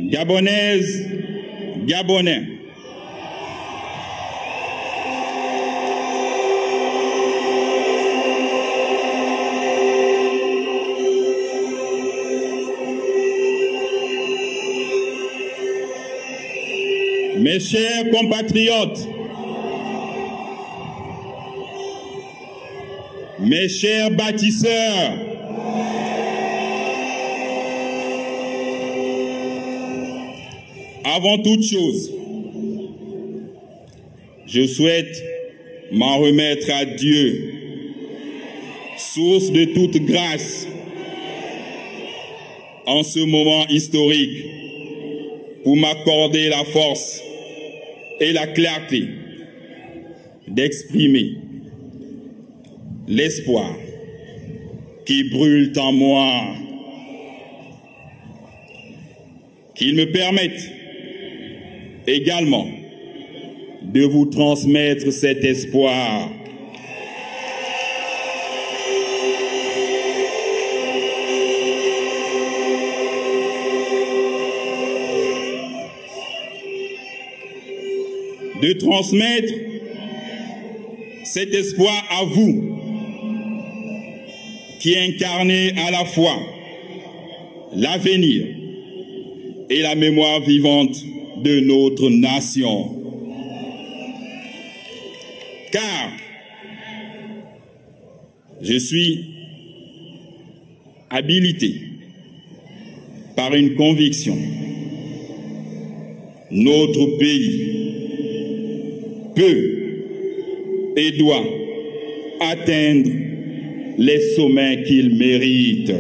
Gabonaises, Gabonais, mes chers compatriotes, mes chers bâtisseurs, avant toute chose, je souhaite m'en remettre à Dieu, source de toute grâce, en ce moment historique, pour m'accorder la force et la clarté d'exprimer l'espoir qui brûle en moi, qu'il me permette également de vous transmettre cet espoir. De transmettre cet espoir à vous, qui incarnez à la fois l'avenir et la mémoire vivante de notre nation. Car je suis habilité par une conviction. Notre pays peut et doit atteindre les sommets qu'il mérite.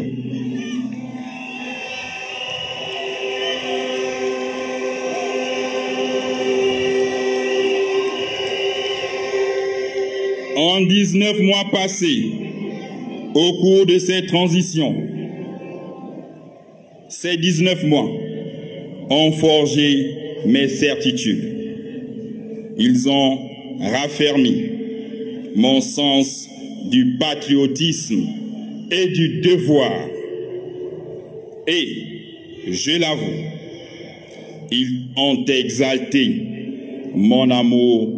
En 19 mois passés, au cours de cette transition, ces 19 mois ont forgé mes certitudes. Ils ont raffermi mon sens du patriotisme et du devoir. Et, je l'avoue, ils ont exalté mon amour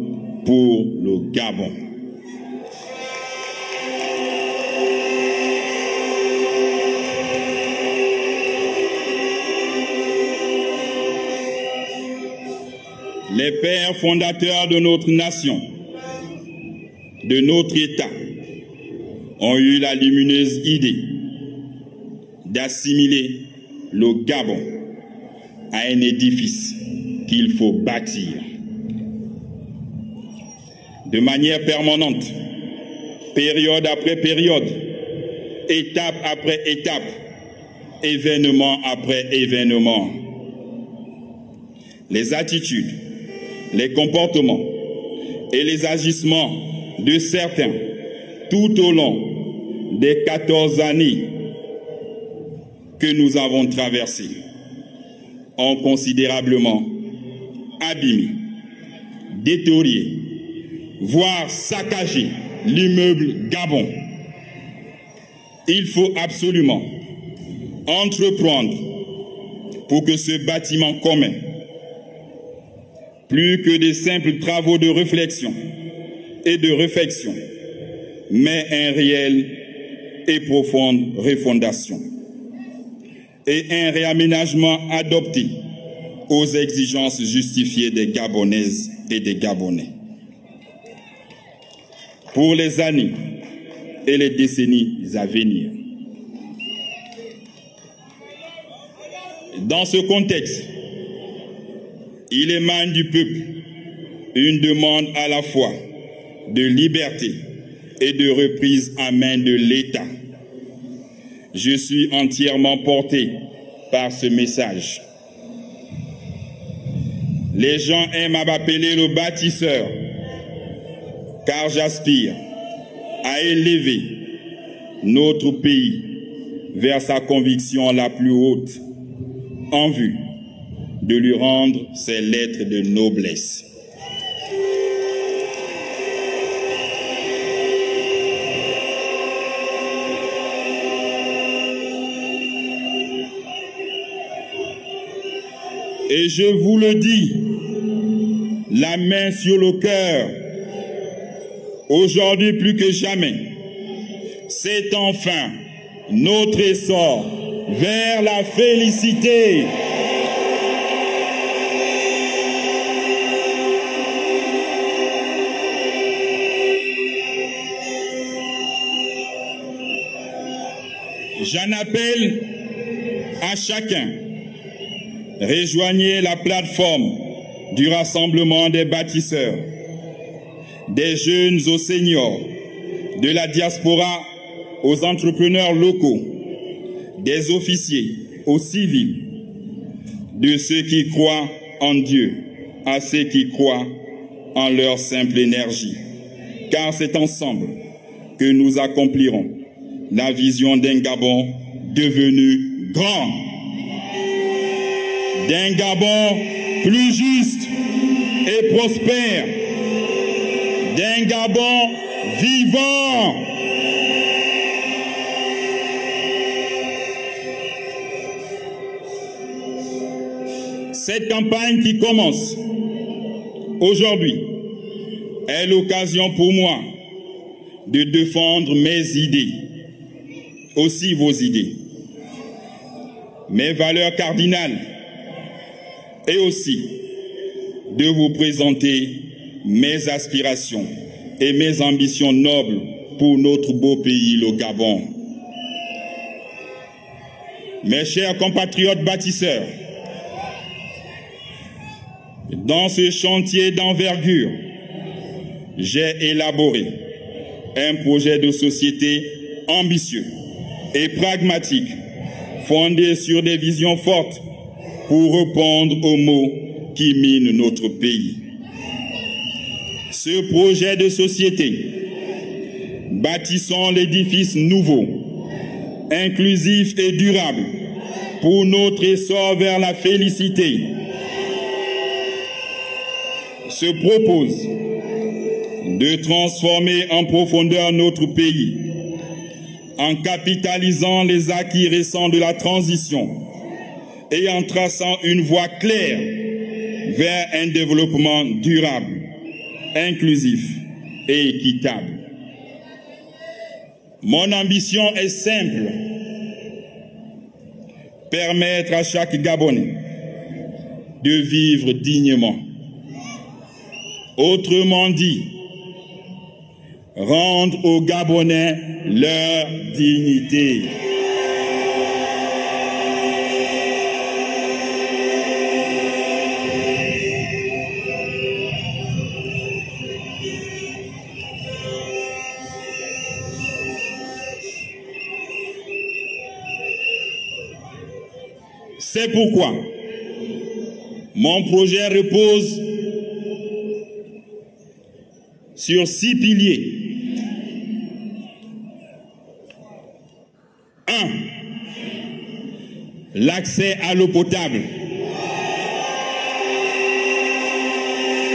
pour le Gabon. Les pères fondateurs de notre nation, de notre État, ont eu la lumineuse idée d'assimiler le Gabon à un édifice qu'il faut bâtir. De manière permanente, période après période, étape après étape, événement après événement. Les attitudes, les comportements et les agissements de certains tout au long des 14 années que nous avons traversées ont considérablement abîmé, détérioré, voire saccagé l'immeuble Gabon. Il faut absolument entreprendre pour que ce bâtiment commun, plus que des simples travaux de réflexion et de réfection, mais un réel et profonde refondation et un réaménagement adopté aux exigences justifiées des Gabonaises et des Gabonais pour les années et les décennies à venir. Dans ce contexte, il émane du peuple une demande à la fois de liberté et de reprise en main de l'État. Je suis entièrement porté par ce message. Les gens aiment à m'appeler le bâtisseur, car j'aspire à élever notre pays vers sa conviction la plus haute en vue de lui rendre ses lettres de noblesse. Et je vous le dis, la main sur le cœur, aujourd'hui plus que jamais, c'est enfin notre essor vers la félicité. J'en appelle à chacun. Rejoignez la plateforme du rassemblement des bâtisseurs, des jeunes aux seniors, de la diaspora aux entrepreneurs locaux, des officiers aux civils, de ceux qui croient en Dieu à ceux qui croient en leur simple énergie. Car c'est ensemble que nous accomplirons la vision d'un Gabon devenu grand, d'un Gabon plus juste et prospère, d'un Gabon vivant. Cette campagne qui commence aujourd'hui est l'occasion pour moi de défendre mes idées, aussi vos idées, mes valeurs cardinales, et aussi de vous présenter mes aspirations et mes ambitions nobles pour notre beau pays, le Gabon. Mes chers compatriotes bâtisseurs, dans ce chantier d'envergure, j'ai élaboré un projet de société ambitieux et pragmatique, fondé sur des visions fortes pour répondre aux maux qui minent notre pays. Ce projet de société, bâtissons l'édifice nouveau, inclusif et durable pour notre essor vers la félicité, se propose de transformer en profondeur notre pays en capitalisant les acquis récents de la transition et en traçant une voie claire vers un développement durable, inclusif et équitable. Mon ambition est simple: permettre à chaque Gabonais de vivre dignement. Autrement dit, rendre aux Gabonais leur dignité. C'est pourquoi mon projet repose sur 6 piliers. 1. L'accès à l'eau potable,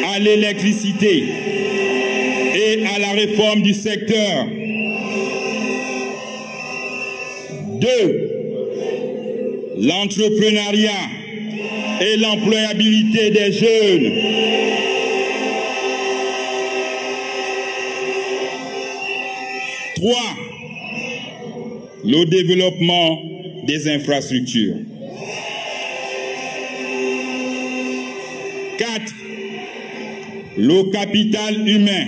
à l'électricité et à la réforme du secteur. 2. L'entrepreneuriat et l'employabilité des jeunes. 3. Le développement des infrastructures. 4. Le capital humain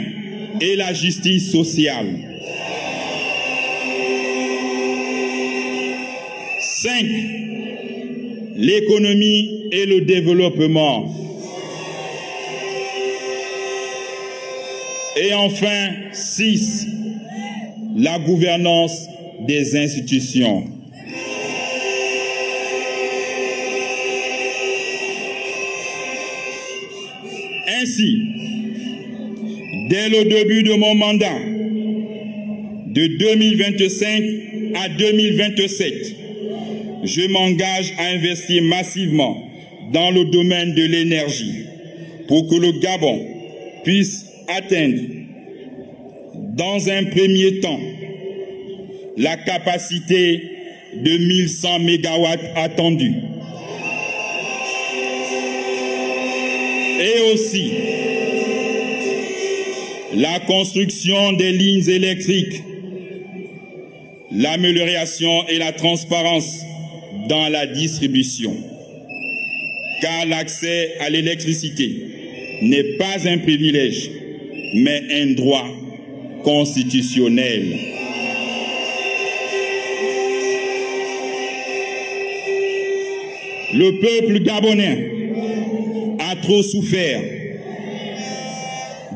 et la justice sociale. 5. L'économie et le développement. Et enfin, 6. La gouvernance des institutions. Ainsi, dès le début de mon mandat, de 2025 à 2027, je m'engage à investir massivement dans le domaine de l'énergie pour que le Gabon puisse atteindre, dans un premier temps, la capacité de 1100 MW attendue. Et aussi la construction des lignes électriques, l'amélioration et la transparence dans la distribution. Car l'accès à l'électricité n'est pas un privilège, mais un droit constitutionnel. Le peuple gabonais a trop souffert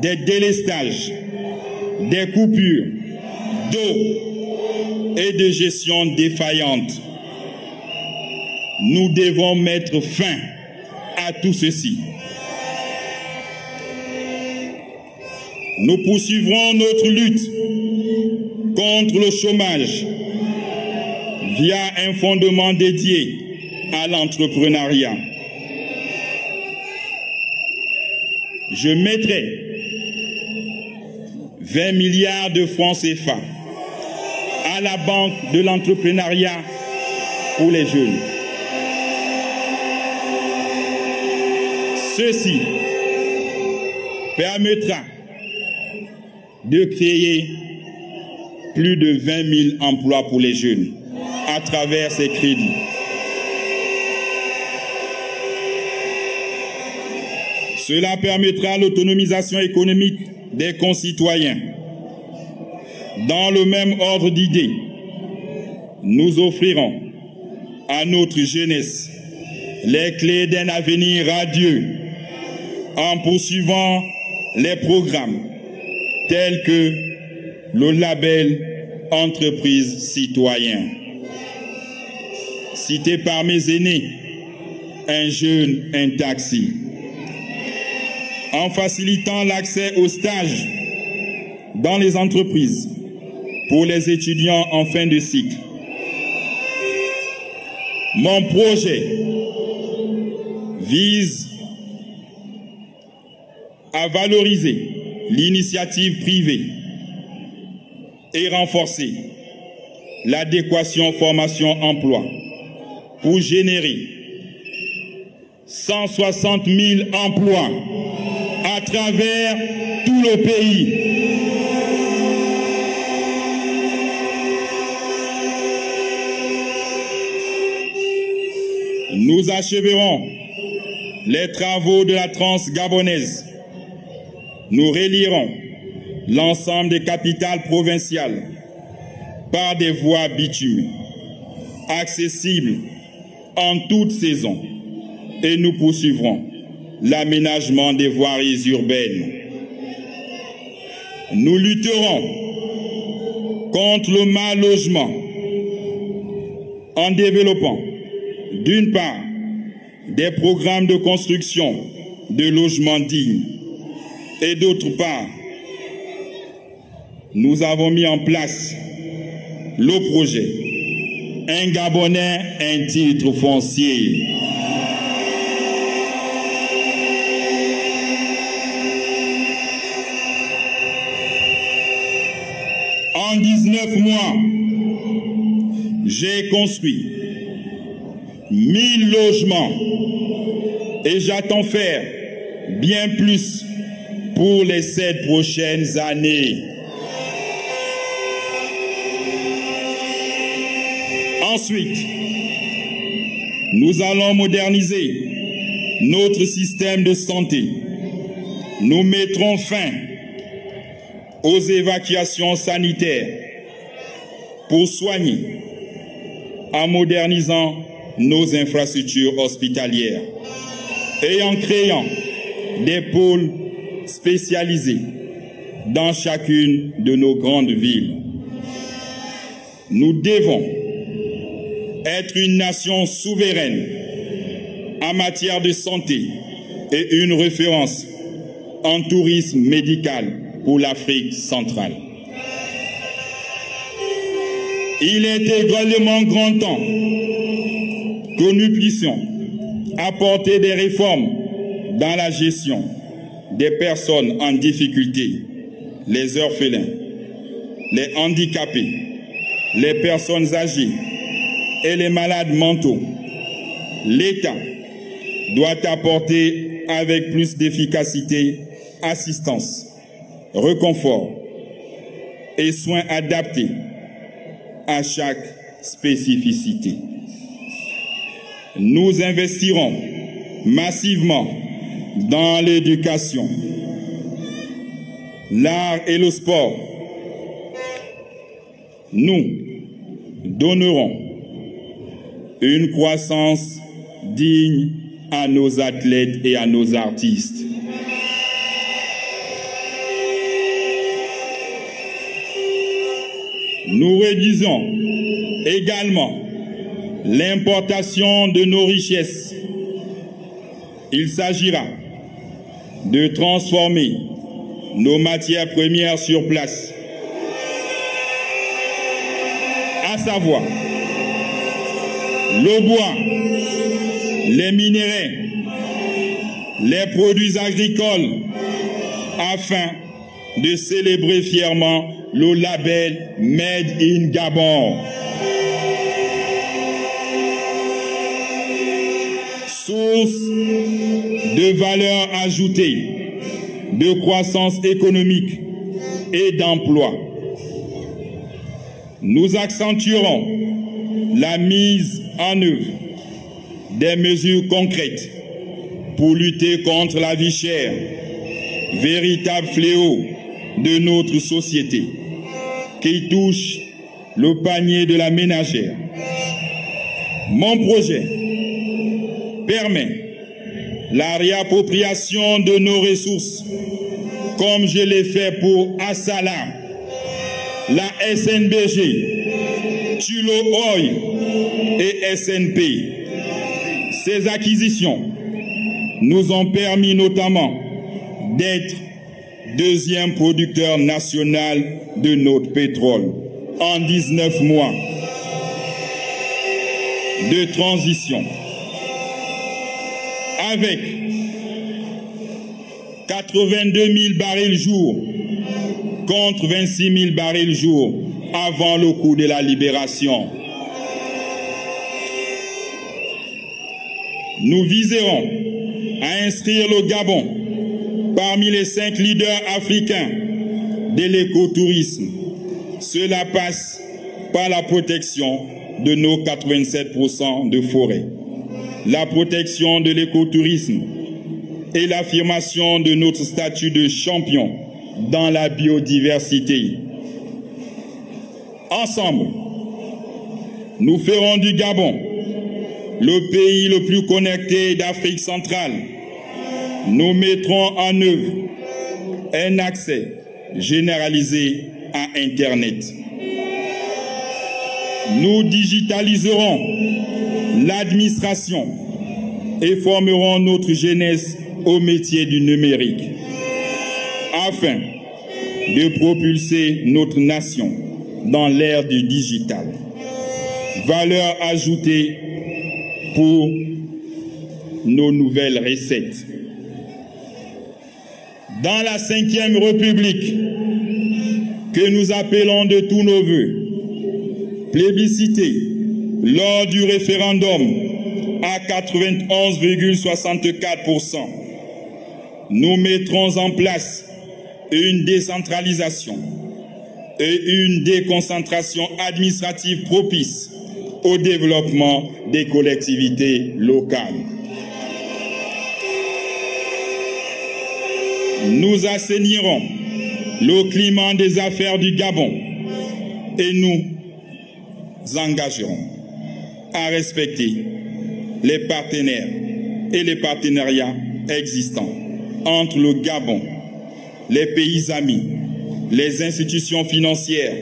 des délestages, des coupures d'eau et de gestion défaillante. Nous devons mettre fin à tout ceci. Nous poursuivrons notre lutte contre le chômage via un fondement dédié à l'entrepreneuriat. Je mettrai 20 milliards de francs CFA à la Banque de l'entrepreneuriat pour les jeunes. Ceci permettra de créer plus de 20 000 emplois pour les jeunes à travers ces crédits. Cela permettra l'autonomisation économique des concitoyens. Dans le même ordre d'idées, nous offrirons à notre jeunesse les clés d'un avenir radieux en poursuivant les programmes tels que le label Entreprise citoyen. Cité par mes aînés, un jeune, un taxi. En facilitant l'accès aux stages dans les entreprises pour les étudiants en fin de cycle. Mon projet vise à valoriser l'initiative privée et renforcer l'adéquation formation-emploi pour générer 160 000 emplois à travers tout le pays. Nous achèverons les travaux de la transe gabonaise. Nous relierons l'ensemble des capitales provinciales par des voies bitumées, accessibles en toute saison, et nous poursuivrons l'aménagement des voiries urbaines. Nous lutterons contre le mal logement en développant, d'une part, des programmes de construction de logements dignes et d'autre part, nous avons mis en place le projet Un Gabonais, un titre foncier. En 19 mois, j'ai construit 1000 logements et j'attends faire bien plus pour les 7 prochaines années. Ensuite, nous allons moderniser notre système de santé. Nous mettrons fin aux évacuations sanitaires pour soigner en modernisant nos infrastructures hospitalières et en créant des pôles spécialisés dans chacune de nos grandes villes. Nous devons être une nation souveraine en matière de santé et une référence en tourisme médical pour l'Afrique centrale. Il est également grand temps que nous puissions apporter des réformes dans la gestion des personnes en difficulté, les orphelins, les handicapés, les personnes âgées et les malades mentaux. L'État doit apporter avec plus d'efficacité assistance, réconfort et soins adaptés à chaque spécificité. Nous investirons massivement dans l'éducation, l'art et le sport. Nous donnerons une croissance digne à nos athlètes et à nos artistes. Nous réduisons également l'importation de nos richesses. Il s'agira de transformer nos matières premières sur place, à savoir le bois, les minéraux, les produits agricoles, afin de célébrer fièrement le label Made in Gabon. Source de valeur ajoutée, de croissance économique et d'emploi. Nous accentuerons la mise en œuvre des mesures concrètes pour lutter contre la vie chère, véritable fléau de notre société qui touche le panier de la ménagère. Mon projet permet la réappropriation de nos ressources, comme je l'ai fait pour Assala, la SNBG, Tullow Oil et SNP. Ces acquisitions nous ont permis notamment d'être deuxième producteur national de notre pétrole en 19 mois de transition. Avec 82 000 barils jour contre 26 000 barils jour avant le coup de la libération. Nous viserons à inscrire le Gabon parmi les 5 leaders africains de l'écotourisme. Cela passe par la protection de nos 87% de forêts, la protection de l'écotourisme et l'affirmation de notre statut de champion dans la biodiversité. Ensemble, nous ferons du Gabon le pays le plus connecté d'Afrique centrale. Nous mettrons en œuvre un accès généralisé à Internet. Nous digitaliserons l'administration et formerons notre jeunesse au métier du numérique afin de propulser notre nation dans l'ère du digital. Valeur ajoutée pour nos nouvelles recettes. Dans la 5e République, que nous appelons de tous nos voeux, plébiscitée lors du référendum à 91,64%, nous mettrons en place une décentralisation et une déconcentration administrative propice au développement des collectivités locales. Nous assainirons le climat des affaires du Gabon et nous engagerons à respecter les partenaires et les partenariats existants entre le Gabon, les pays amis, les institutions financières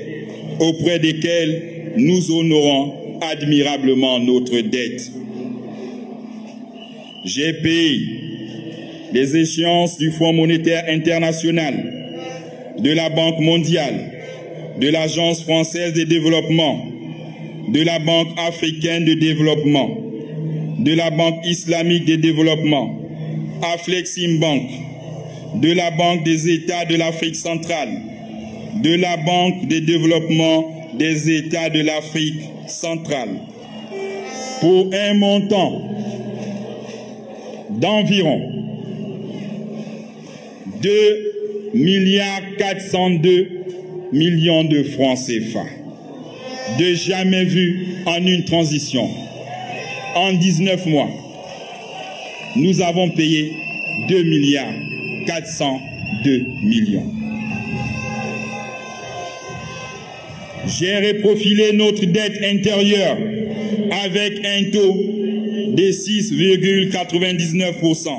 auprès desquelles nous honorons admirablement notre dette. J'ai payé les échéances du Fonds monétaire international, de la Banque mondiale, de l'Agence française de développement de la Banque africaine de développement, de la Banque islamique de développement, Afleximbank, de la Banque des États de l'Afrique centrale, de la Banque de développement des États de l'Afrique centrale, pour un montant d'environ 2,402 milliards de francs CFA, de jamais vu en une transition. En 19 mois, nous avons payé 2,402 milliards. J'ai reprofilé notre dette intérieure avec un taux de 6,99%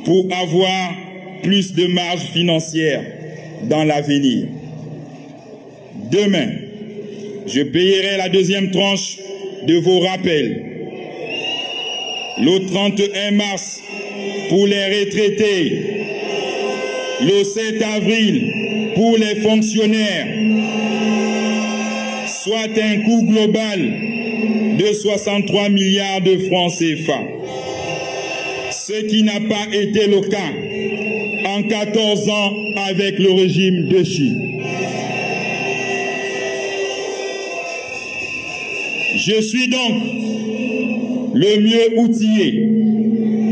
pour avoir plus de marge financière dans l'avenir. Demain, je payerai la deuxième tranche de vos rappels. Le 31 mars pour les retraités. Le 7 avril pour les fonctionnaires. Soit un coût global de 63 milliards de francs CFA. Ce qui n'a pas été le cas en 14 ans avec le régime de Chine. Je suis donc le mieux outillé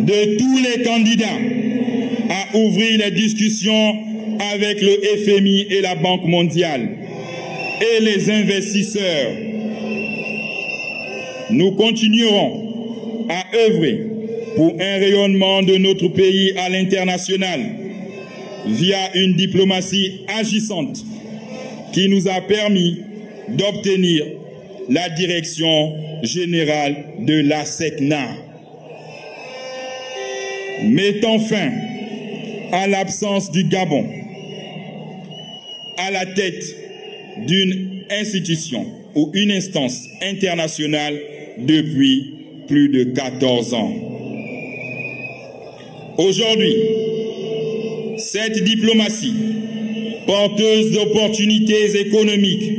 de tous les candidats à ouvrir les discussions avec le FMI et la Banque mondiale et les investisseurs. Nous continuerons à œuvrer pour un rayonnement de notre pays à l'international via une diplomatie agissante qui nous a permis d'obtenir la direction générale de la SECNA. Mettant fin à l'absence du Gabon à la tête d'une institution ou une instance internationale depuis plus de 14 ans. Aujourd'hui, cette diplomatie, porteuse d'opportunités économiques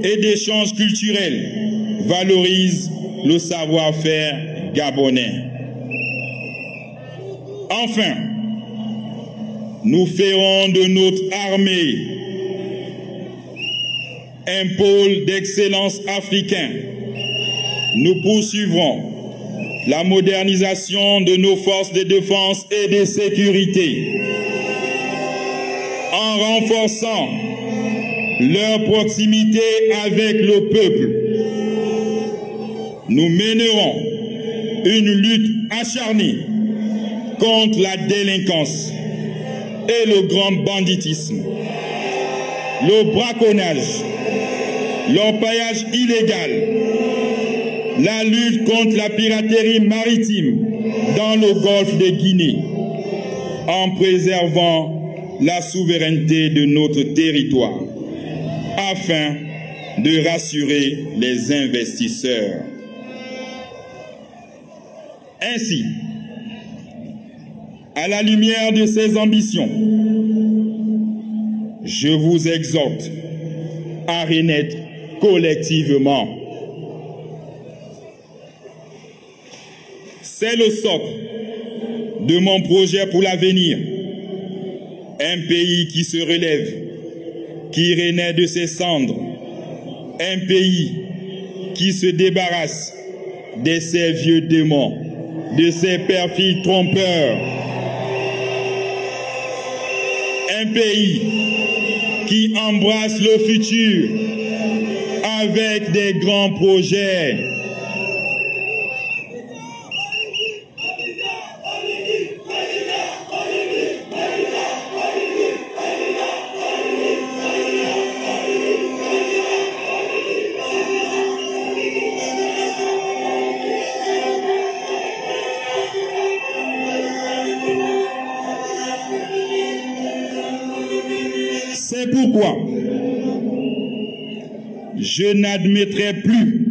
et d'échanges culturels, valorise le savoir-faire gabonais. Enfin, nous ferons de notre armée un pôle d'excellence africain. Nous poursuivrons la modernisation de nos forces de défense et de sécurité en renforçant leur proximité avec le peuple. Nous mènerons une lutte acharnée contre la délinquance et le grand banditisme, le braconnage, l'orpaillage illégal, la lutte contre la piraterie maritime dans le golfe de Guinée, en préservant la souveraineté de notre territoire, afin de rassurer les investisseurs. Ainsi, à la lumière de ces ambitions, je vous exhorte à renaître collectivement. C'est le socle de mon projet pour l'avenir. Un pays qui se relève, qui renaît de ses cendres. Un pays qui se débarrasse de ses vieux démons, de ses perfides trompeurs. Un pays qui embrasse le futur avec des grands projets. C'est pourquoi je n'admettrai plus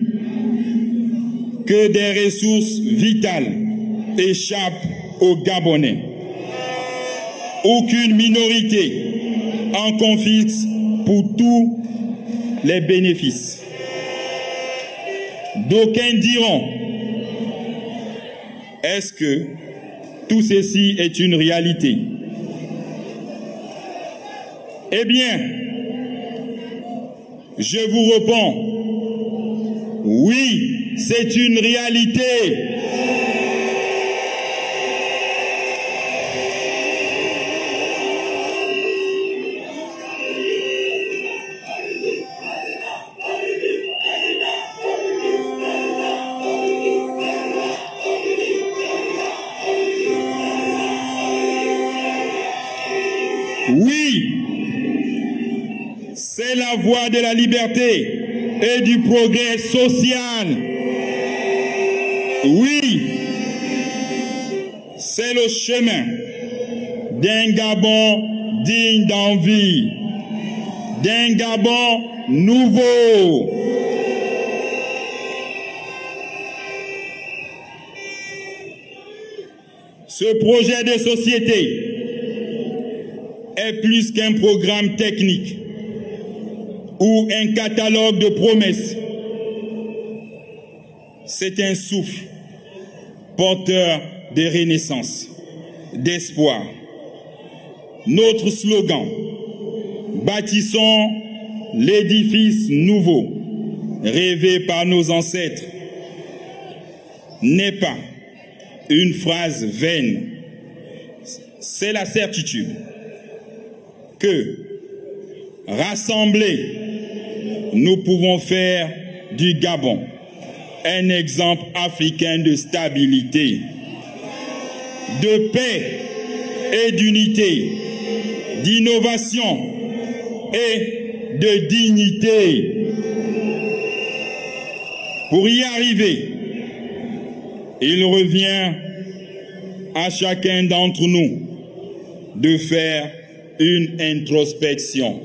que des ressources vitales échappent aux Gabonais. Aucune minorité en confisque pour tous les bénéfices. D'aucuns diront, est-ce que tout ceci est une réalité? Eh bien, je vous réponds, oui, c'est une réalité. Oui, c'est la voie de la liberté et du progrès social. Oui, c'est le chemin d'un Gabon digne d'envie, d'un Gabon nouveau. Ce projet de société est plus qu'un programme technique ou un catalogue de promesses. C'est un souffle porteur de renaissance, d'espoir. Notre slogan, bâtissons l'édifice nouveau, rêvé par nos ancêtres, n'est pas une phrase vaine. C'est la certitude que, rassemblés, nous pouvons faire du Gabon un exemple africain de stabilité, de paix et d'unité, d'innovation et de dignité. Pour y arriver, il revient à chacun d'entre nous de faire une introspection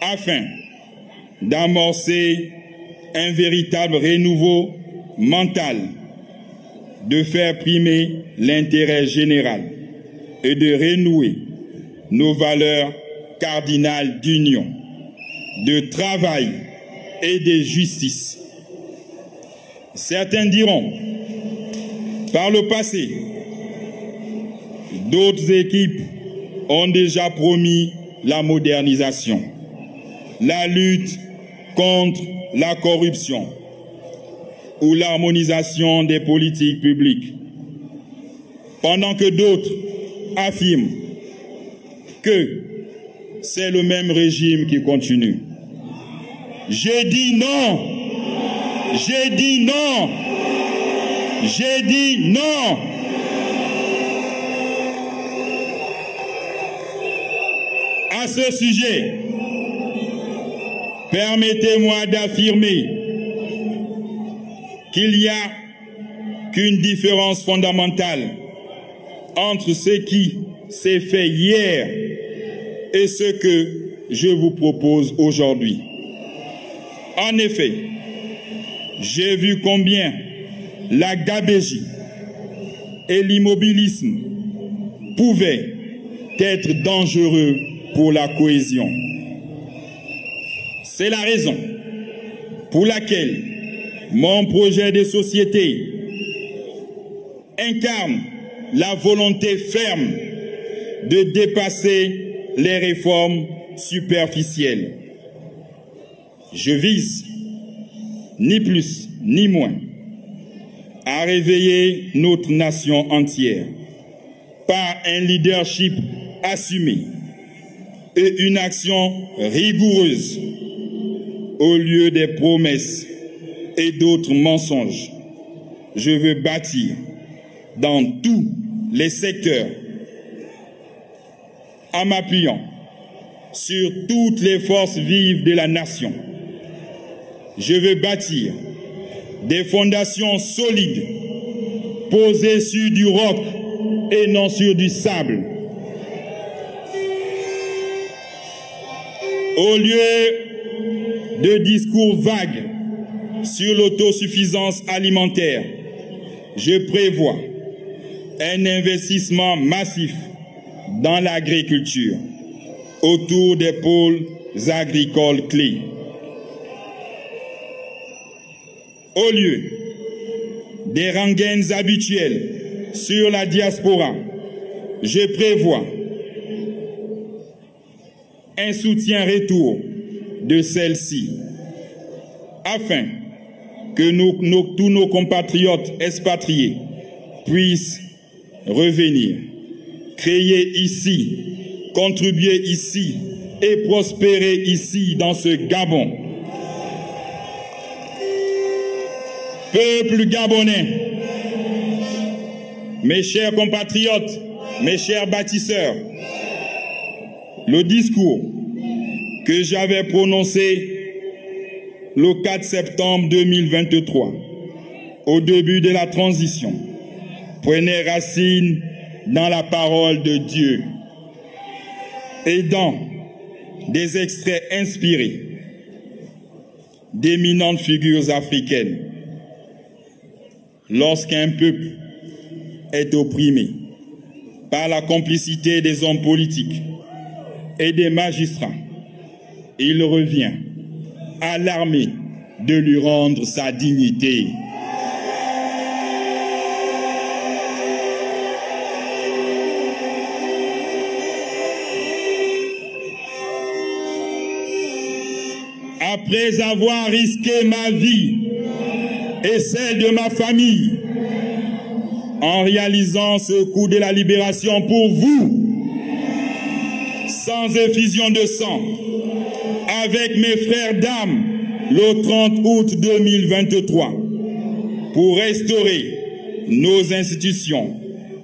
afin d'amorcer un véritable renouveau mental, de faire primer l'intérêt général et de renouer nos valeurs cardinales d'union, de travail et de justice. Certains diront, par le passé, d'autres équipes ont déjà promis la modernisation, la lutte contre la corruption ou l'harmonisation des politiques publiques, pendant que d'autres affirment que c'est le même régime qui continue. J'ai dit non, j'ai dit non, j'ai dit non. À ce sujet, permettez-moi d'affirmer qu'il n'y a qu'une différence fondamentale entre ce qui s'est fait hier et ce que je vous propose aujourd'hui. En effet, j'ai vu combien la gabégie et l'immobilisme pouvaient être dangereux pour la cohésion. C'est la raison pour laquelle mon projet de société incarne la volonté ferme de dépasser les réformes superficielles. Je vise, ni plus ni moins, à réveiller notre nation entière par un leadership assumé et une action rigoureuse au lieu des promesses et d'autres mensonges. Je veux bâtir dans tous les secteurs en m'appuyant sur toutes les forces vives de la nation. Je veux bâtir des fondations solides posées sur du roc et non sur du sable. Au lieu de discours vagues sur l'autosuffisance alimentaire, je prévois un investissement massif dans l'agriculture autour des pôles agricoles clés. Au lieu des rengaines habituelles sur la diaspora, je prévois un soutien retour de celle-ci afin que tous nos compatriotes expatriés puissent revenir, créer ici, contribuer ici et prospérer ici dans ce Gabon. Peuple gabonais, mes chers compatriotes, mes chers bâtisseurs, le discours que j'avais prononcé le 4 septembre 2023, au début de la transition, prenait racine dans la parole de Dieu et dans des extraits inspirés d'éminentes figures africaines. Lorsqu'un peuple est opprimé par la complicité des hommes politiques et des magistrats, il revient à l'armée de lui rendre sa dignité. Après avoir risqué ma vie et celle de ma famille en réalisant ce coup de la libération pour vous, sans effusion de sang, avec mes frères d'âme, le 30 août 2023, pour restaurer nos institutions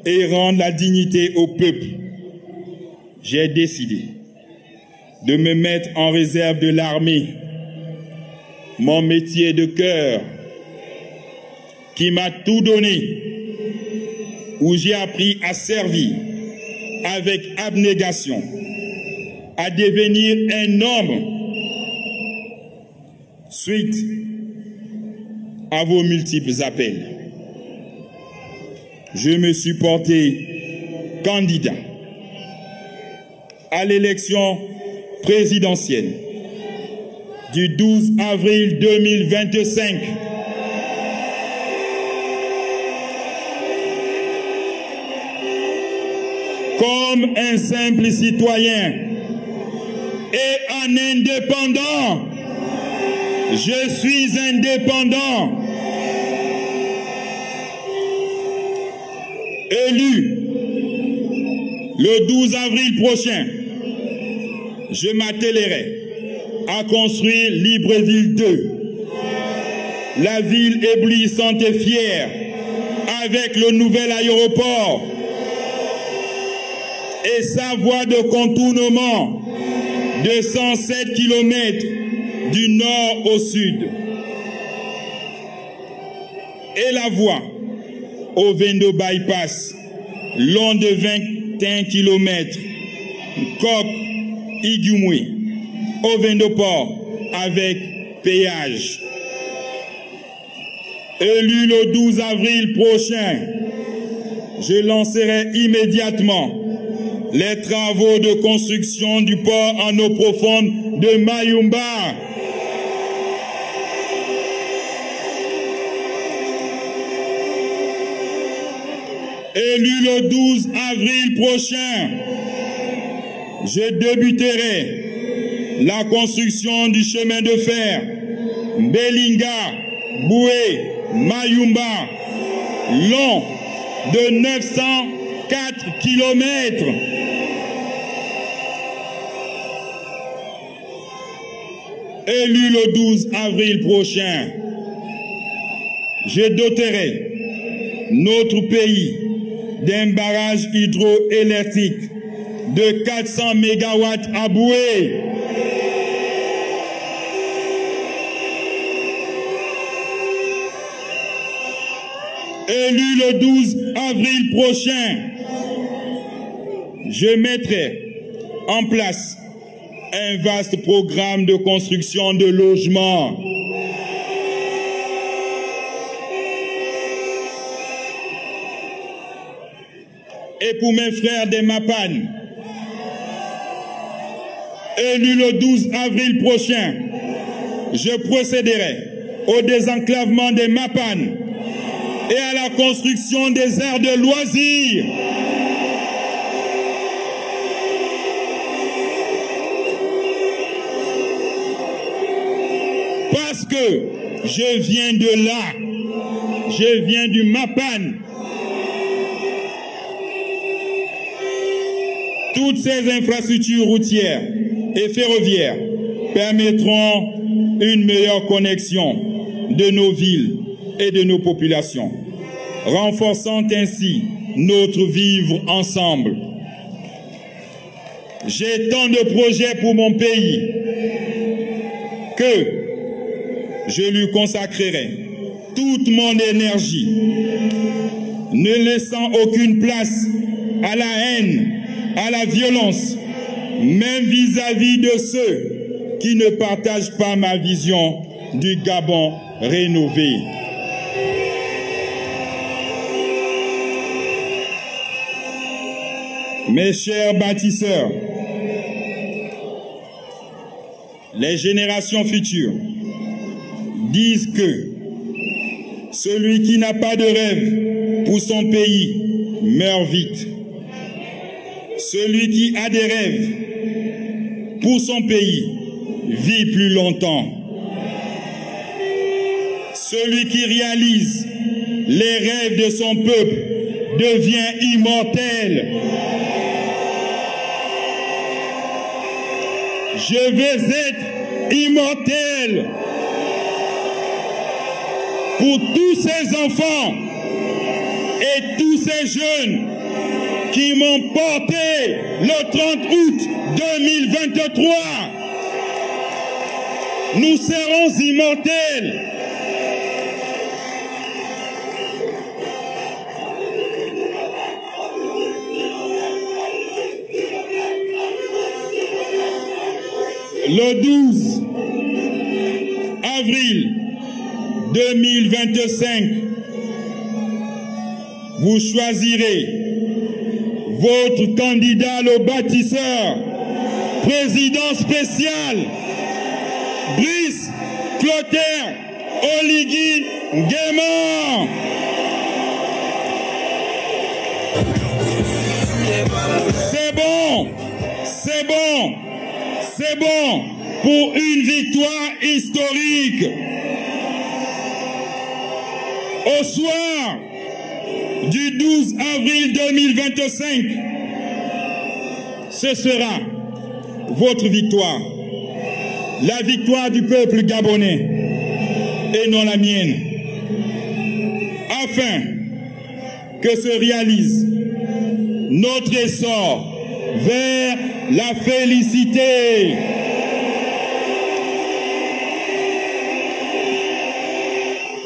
et rendre la dignité au peuple, j'ai décidé de me mettre en réserve de l'armée, mon métier de cœur, qui m'a tout donné, où j'ai appris à servir avec abnégation, à devenir un homme suite à vos multiples appels. Je me suis porté candidat à l'élection présidentielle du 12 avril 2025. Comme un simple citoyen et un indépendant. Je suis indépendant. Élu le 12 avril prochain, je m'attellerai à construire Libreville 2, la ville éblouissante et fière, avec le nouvel aéroport et sa voie de contournement de 107 km du nord au sud. Et la voie au Vendo Bypass, long de 21 km, Coq Igumwe, au Vendo Port, avec péage. Élu le 12 avril prochain, je lancerai immédiatement les travaux de construction du port en eau profonde de Mayumba. Élu le 12 avril prochain, je débuterai la construction du chemin de fer Belinga, Boué, Mayumba, long de 904 km. Élu le 12 avril prochain, je doterai notre pays d'un barrage hydroélectrique de 400 MW à Boué. Élu le 12 avril prochain, je mettrai en place un vaste programme de construction de logements. Et pour mes frères des Mapan, élu le 12 avril prochain, je procéderai au désenclavement des Mapan et à la construction des aires de loisirs. Parce que je viens de là, je viens du Mapan. Toutes ces infrastructures routières et ferroviaires permettront une meilleure connexion de nos villes et de nos populations, renforçant ainsi notre vivre ensemble. J'ai tant de projets pour mon pays que je lui consacrerai toute mon énergie, ne laissant aucune place à la haine, à la violence, même vis-à-vis de ceux qui ne partagent pas ma vision du Gabon rénové. Mes chers bâtisseurs, les générations futures disent que celui qui n'a pas de rêve pour son pays meurt vite. Celui qui a des rêves pour son pays vit plus longtemps. Celui qui réalise les rêves de son peuple devient immortel. Je veux être immortel pour tous ces enfants et tous ces jeunes qui m'ont porté le 30 août 2023. Nous serons immortels. Le 12 avril 2025, vous choisirez votre candidat le bâtisseur, président spécial, Brice Clotaire Oligui Nguema. C'est bon, c'est bon, c'est bon pour une victoire historique. Au soir du 12 avril 2025, ce sera votre victoire, la victoire du peuple gabonais et non la mienne, afin que se réalise notre essor vers la félicité.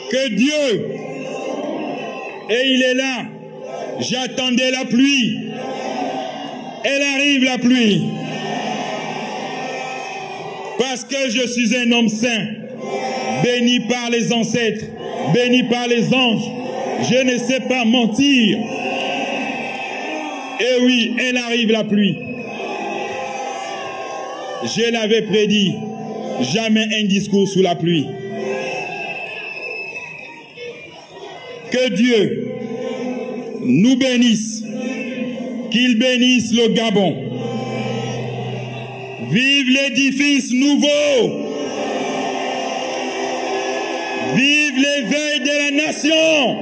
Que Dieu, et il est là, j'attendais la pluie, elle arrive la pluie, parce que je suis un homme saint, béni par les ancêtres, béni par les anges, je ne sais pas mentir. Et oui, elle arrive la pluie. Je l'avais prédit, jamais un discours sous la pluie. Que Dieu nous bénisse, qu'il bénisse le Gabon. Vive l'édifice nouveau. Vive l'éveil de la nation.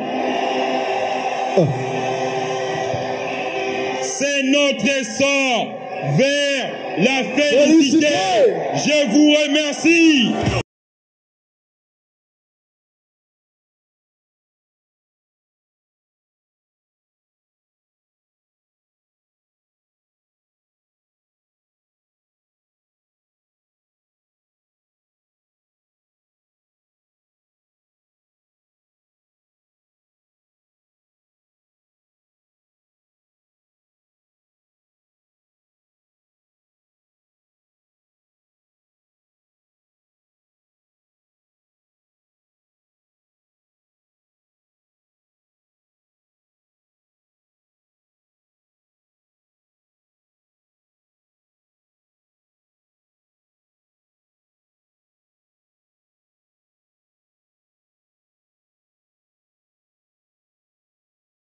C'est notre essor vers la félicité. Je vous remercie.